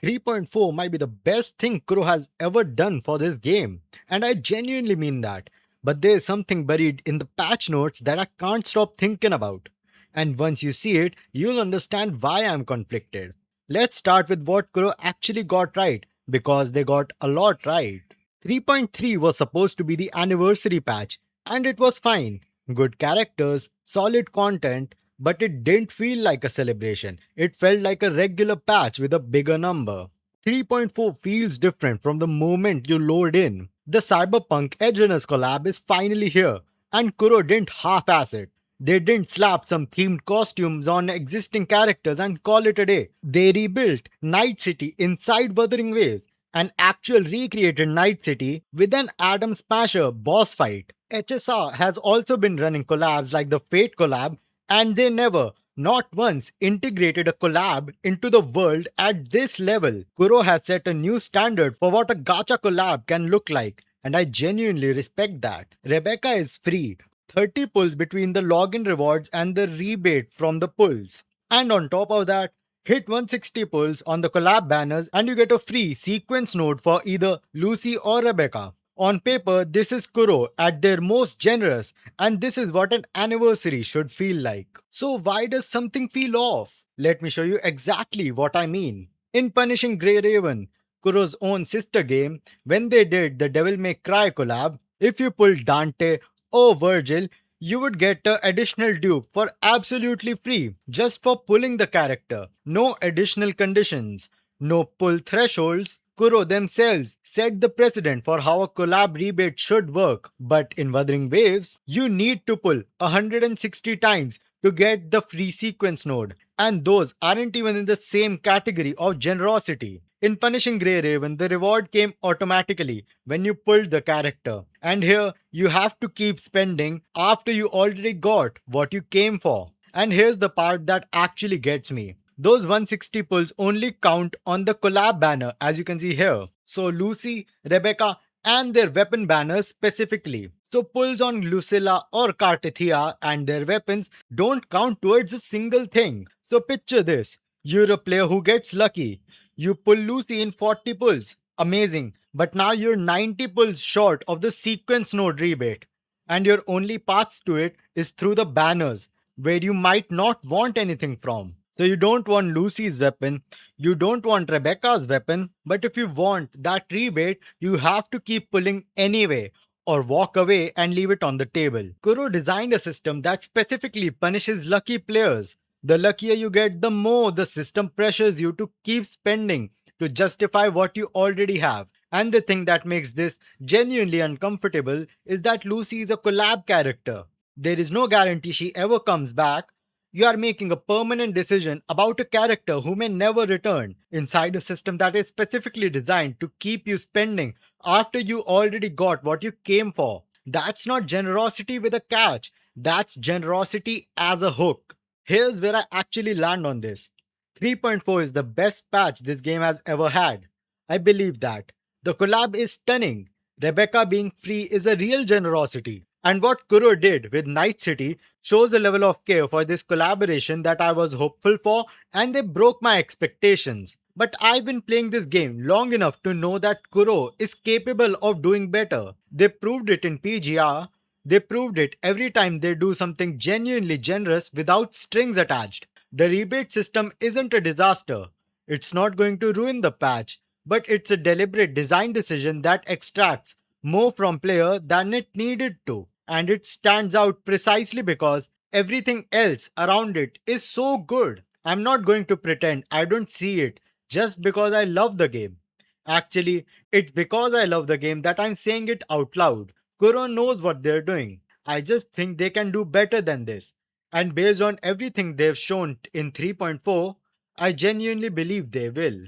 3.4 might be the best thing Kuro has ever done for this game, and I genuinely mean that. But there is something buried in the patch notes that I can't stop thinking about. And once you see it, you'll understand why I'm conflicted. Let's start with what Kuro actually got right, because they got a lot right. 3.3 was supposed to be the anniversary patch, and it was fine. Good characters, solid content, but it didn't feel like a celebration. It felt like a regular patch with a bigger number. 3.4 feels different from the moment you load in. The Cyberpunk Edgerunners collab is finally here, and Kuro didn't half-ass it. They didn't slap some themed costumes on existing characters and call it a day. They rebuilt Night City inside Wuthering Waves, an actual recreated Night City with an Atom Smasher boss fight. HSR has also been running collabs like the Fate collab, and they never, not once, integrated a collab into the world at this level. Kuro has set a new standard for what a gacha collab can look like, and I genuinely respect that. Rebecca is free, 30 pulls between the login rewards and the rebate from the pulls. And on top of that, hit 160 pulls on the collab banners and you get a free sequence node for either Lucy or Rebecca. On paper, this is Kuro at their most generous, and this is what an anniversary should feel like. So why does something feel off? Let me show you exactly what I mean. In Punishing Grey Raven, Kuro's own sister game, when they did the Devil May Cry collab, if you pulled Dante or Virgil, you would get an additional dupe for absolutely free, just for pulling the character. No additional conditions, no pull thresholds. Kuro themselves set the precedent for how a collab rebate should work, but in Wuthering Waves, you need to pull 160 times to get the free sequence node, and those aren't even in the same category of generosity. In Punishing Grey Raven, the reward came automatically when you pulled the character, and here you have to keep spending after you already got what you came for. And here's the part that actually gets me. Those 160 pulls only count on the collab banner, as you can see here. So Lucy, Rebecca, and their weapon banners specifically. So pulls on Lucilla or Cartithia and their weapons don't count towards a single thing. So picture this. You're a player who gets lucky. You pull Lucy in 40 pulls. Amazing. But now you're 90 pulls short of the sequence node rebate. And your only path to it is through the banners, where you might not want anything from. So you don't want Lucy's weapon, you don't want Rebecca's weapon, but if you want that rebate, you have to keep pulling anyway, or walk away and leave it on the table. Kuro designed a system that specifically punishes lucky players. The luckier you get, the more the system pressures you to keep spending to justify what you already have. And the thing that makes this genuinely uncomfortable is that Lucy is a collab character. There is no guarantee she ever comes back. You are making a permanent decision about a character who may never return inside a system that is specifically designed to keep you spending after you already got what you came for. That's not generosity with a catch, that's generosity as a hook. Here's where I actually land on this. 3.4 is the best patch this game has ever had. I believe that. The collab is stunning. Rebecca being free is a real generosity. And what Kuro did with Night City shows a level of care for this collaboration that I was hopeful for, and they broke my expectations. But I've been playing this game long enough to know that Kuro is capable of doing better. They proved it in PGR. They proved it every time they do something genuinely generous without strings attached. The rebate system isn't a disaster. It's not going to ruin the patch, but it's a deliberate design decision that extracts more from player than it needed to. And it stands out precisely because everything else around it is so good. I'm not going to pretend I don't see it just because I love the game. Actually, it's because I love the game that I'm saying it out loud. Kuro knows what they're doing. I just think they can do better than this. And based on everything they've shown in 3.4, I genuinely believe they will.